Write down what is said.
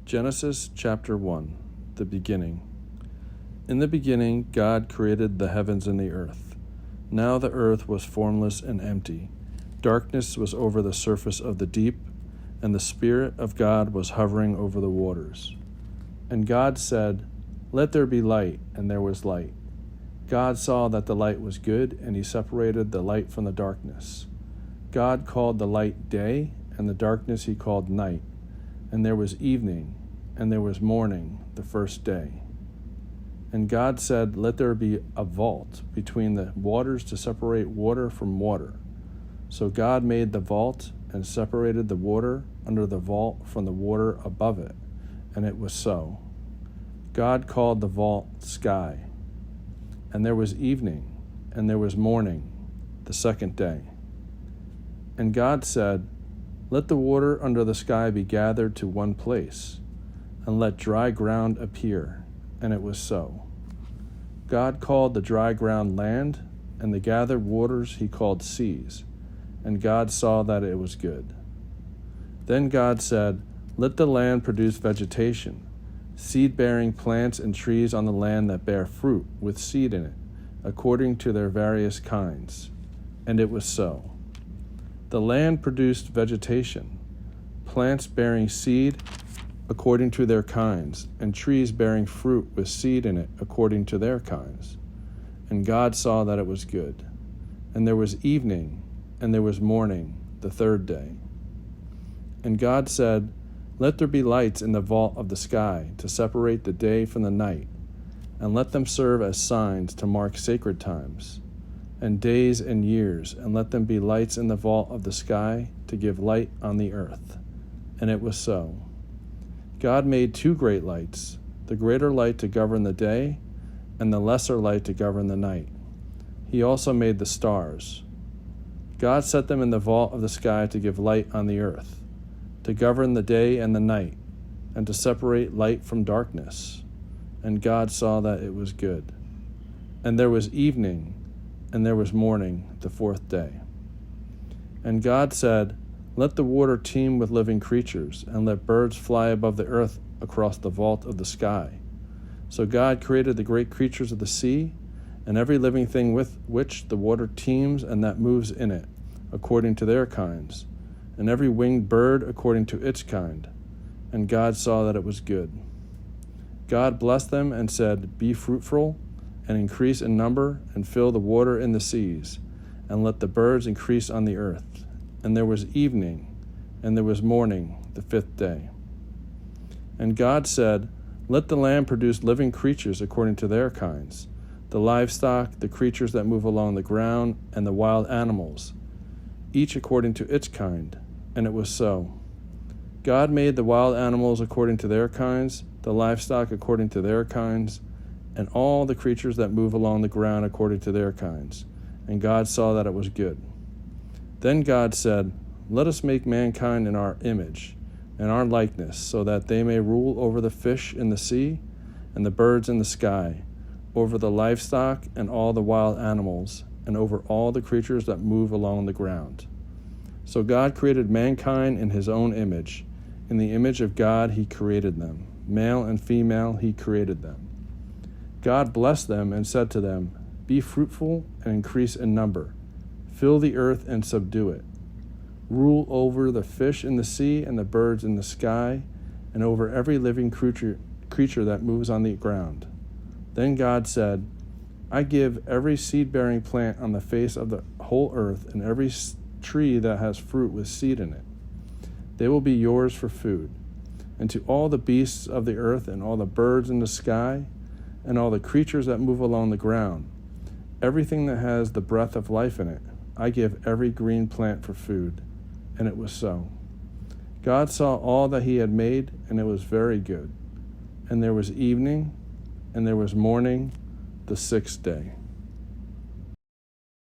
Genesis chapter 1, the beginning. In the beginning, God created the heavens and the earth. Now the earth was formless and empty. Darkness was over the surface of the deep, and the Spirit of God was hovering over the waters. And God said, "Let there be light," and there was light. God saw that the light was good, and he separated the light from the darkness. God called the light day, and the darkness he called night. And there was evening, and there was morning, the first day. And God said, "Let there be a vault between the waters to separate water from water." So God made the vault and separated the water under the vault from the water above it, and it was so. God called the vault sky. And there was evening, and there was morning, the second day. And God said, "Let the water under the sky be gathered to one place, and let dry ground appear." And it was so. God called the dry ground land, and the gathered waters he called seas. And God saw that it was good. Then God said, "Let the land produce vegetation, seed-bearing plants and trees on the land that bear fruit with seed in it, according to their various kinds." And it was so. The land produced vegetation, plants bearing seed according to their kinds, and trees bearing fruit with seed in it according to their kinds. And God saw that it was good. And there was evening, and there was morning, the third day. And God said, "Let there be lights in the vault of the sky to separate the day from the night, and let them serve as signs to mark sacred times, and days and years, and let them be lights in the vault of the sky to give light on the earth." And it was so. God made two great lights, the greater light to govern the day, and the lesser light to govern the night. He also made the stars. God set them in the vault of the sky to give light on the earth, to govern the day and the night, and to separate light from darkness. And God saw that it was good. And there was evening, and there was morning, the fourth day. And God said, "Let the water teem with living creatures, and let birds fly above the earth across the vault of the sky." So God created the great creatures of the sea, and every living thing with which the water teems and that moves in it, according to their kinds, and every winged bird according to its kind. And God saw that it was good. God blessed them and said, "Be fruitful, and increase in number, and fill the water in the seas, and let the birds increase on the earth." And there was evening, and there was morning, the fifth day. And God said, "Let the land produce living creatures according to their kinds, the livestock, the creatures that move along the ground, and the wild animals, each according to its kind." And it was so. God made the wild animals according to their kinds, the livestock according to their kinds, and all the creatures that move along the ground according to their kinds. And God saw that it was good. Then God said, "Let us make mankind in our image, in our likeness, so that they may rule over the fish in the sea, and the birds in the sky, over the livestock and all the wild animals, and over all the creatures that move along the ground." So God created mankind in his own image. In the image of God he created them. Male and female he created them. God blessed them and said to them, "Be fruitful and increase in number. Fill the earth and subdue it. Rule over the fish in the sea and the birds in the sky, and over every living creature that moves on the ground." Then God said, "I give every seed-bearing plant on the face of the whole earth, and every tree that has fruit with seed in it. They will be yours for food. And to all the beasts of the earth, and all the birds in the sky, and all the creatures that move along the ground, everything that has the breath of life in it, I give every green plant for food." And it was so. God saw all that he had made, and it was very good. And there was evening, and there was morning, the sixth day.